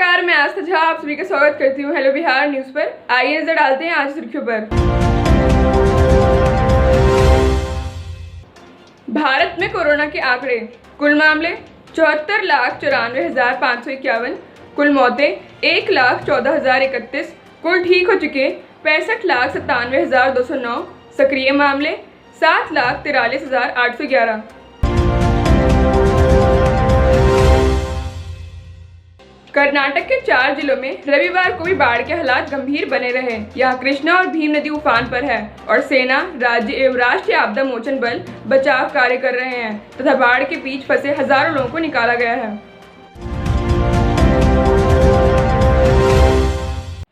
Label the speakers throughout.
Speaker 1: नमस्कार, मैं आस्था झा आप सभी का स्वागत करती हूँ हेलो बिहार न्यूज पर। आइए नजर डालते हैं आज सुर्खियों पर। भारत में कोरोना के आंकड़े। कुल मामले 74,94,551, कुल मौतें 1,14,031, कुल ठीक हो चुके 65,97,209, सक्रिय मामले 7,43,811। कर्नाटक के 4 जिलों में रविवार को भी बाढ़ के हालात गंभीर बने रहे। यहाँ कृष्णा और भीम नदी उफान पर है और सेना, राज्य एवं राष्ट्रीय आपदा मोचन बल बचाव कार्य कर रहे हैं तथा बाढ़ के बीच फंसे हजारों लोगों को निकाला गया है।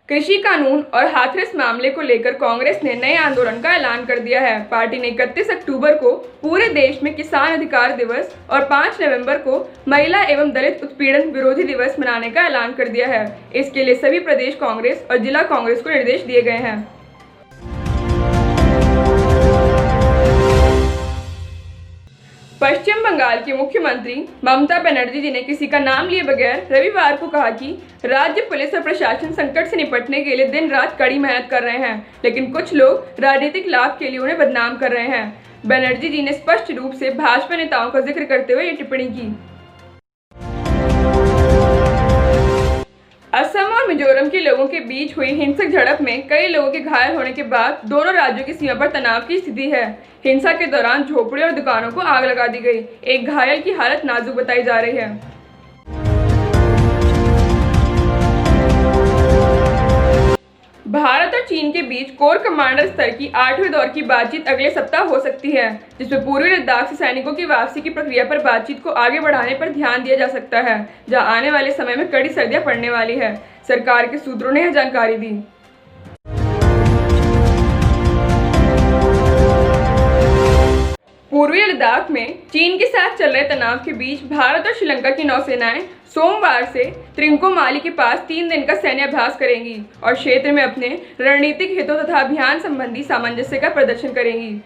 Speaker 1: कृषि कानून और हाथरस मामले को लेकर कांग्रेस ने नए आंदोलन का ऐलान कर दिया है। पार्टी ने 31 अक्टूबर को पूरे देश में किसान अधिकार दिवस और 5 नवंबर को महिला एवं दलित उत्पीड़न विरोधी दिवस मनाने का ऐलान कर दिया है। इसके लिए सभी प्रदेश कांग्रेस और जिला कांग्रेस को निर्देश दिए गए हैं। पश्चिम बंगाल की मुख्यमंत्री ममता बनर्जी जी ने किसी का नाम लिए बगैर रविवार को कहा कि राज्य पुलिस और प्रशासन संकट से निपटने के लिए दिन रात कड़ी मेहनत कर रहे हैं, लेकिन कुछ लोग राजनीतिक लाभ के लिए उन्हें बदनाम कर रहे हैं। बनर्जी जी ने स्पष्ट रूप से भाजपा नेताओं का जिक्र करते हुए ये टिप्पणी की। असम और मिजोरम के लोगों के बीच हुई हिंसक झड़प में कई लोगों के घायल होने के बाद दोनों राज्यों की सीमा पर तनाव की स्थिति है। हिंसा के दौरान झोपड़ियों और दुकानों को आग लगा दी गई। एक घायल की हालत नाजुक बताई जा रही है। भारत और चीन के बीच कोर कमांडर स्तर की 8वें दौर की बातचीत अगले सप्ताह हो सकती है, जिसमें पूर्वी लद्दाख से सैनिकों की वापसी की प्रक्रिया पर बातचीत को आगे बढ़ाने पर ध्यान दिया जा सकता है, जहां आने वाले समय में कड़ी सर्दियां पड़ने वाली है। सरकार के सूत्रों ने यह जानकारी दी। पूर्वी लद्दाख में चीन के साथ चल रहे तनाव के बीच भारत और श्रीलंका की नौसेनाएं सोमवार से त्रिंकोमाली के पास 3 दिन का सैन्य अभ्यास करेंगी और क्षेत्र में अपने रणनीतिक हितों तथा अभियान संबंधी सामंजस्य का प्रदर्शन करेंगी।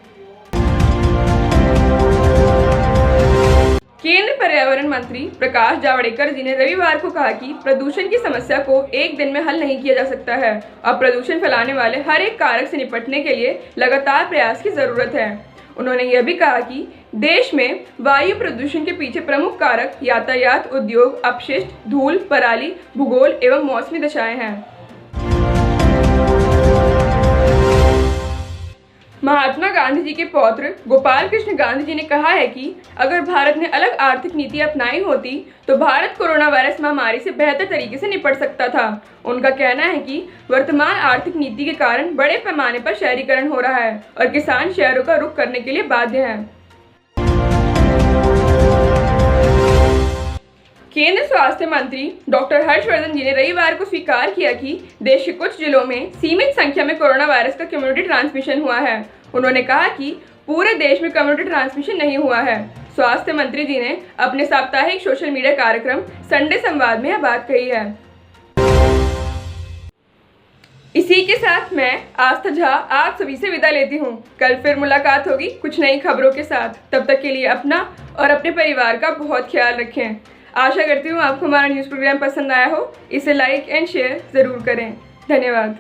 Speaker 1: केंद्र पर्यावरण मंत्री प्रकाश जावड़ेकर जी ने रविवार को कहा कि प्रदूषण की समस्या को एक दिन में हल नहीं किया जा सकता है और प्रदूषण फैलाने वाले हर एक कारक से निपटने के लिए लगातार प्रयास की जरूरत है। उन्होंने यह भी कहा कि देश में वायु प्रदूषण के पीछे प्रमुख कारक यातायात, उद्योग, अपशिष्ट, धूल, पराली, भूगोल एवं मौसमी दशाएं हैं। महात्मा गांधी जी के पौत्र गोपाल कृष्ण गांधी जी ने कहा है कि अगर भारत ने अलग आर्थिक नीति अपनाई होती तो भारत कोरोना वायरस महामारी से बेहतर तरीके से निपट सकता था। उनका कहना है कि वर्तमान आर्थिक नीति के कारण बड़े पैमाने पर शहरीकरण हो रहा है और किसान शहरों का रुख करने के लिए बाध्य हैं। केंद्र स्वास्थ्य मंत्री डॉक्टर हर्षवर्धन जी ने रविवार को स्वीकार किया कि देश के कुछ जिलों में सीमित संख्या में कोरोना वायरस का कम्युनिटी ट्रांसमिशन हुआ है। उन्होंने कहा कि पूरे देश में कम्युनिटी ट्रांसमिशन नहीं हुआ है। स्वास्थ्य मंत्री जी ने अपने साप्ताहिक सोशल मीडिया कार्यक्रम संडे संवाद में यह बात कही है। इसी के साथ मैं आस्था झा आप सभी से विदा लेती हूँ। कल फिर मुलाकात होगी कुछ नई खबरों के साथ। तब तक के लिए अपना और अपने परिवार का बहुत ख्याल रखें। आशा करती हूँ आपको हमारा न्यूज़ प्रोग्राम पसंद आया हो। इसे लाइक एंड शेयर ज़रूर करें। धन्यवाद।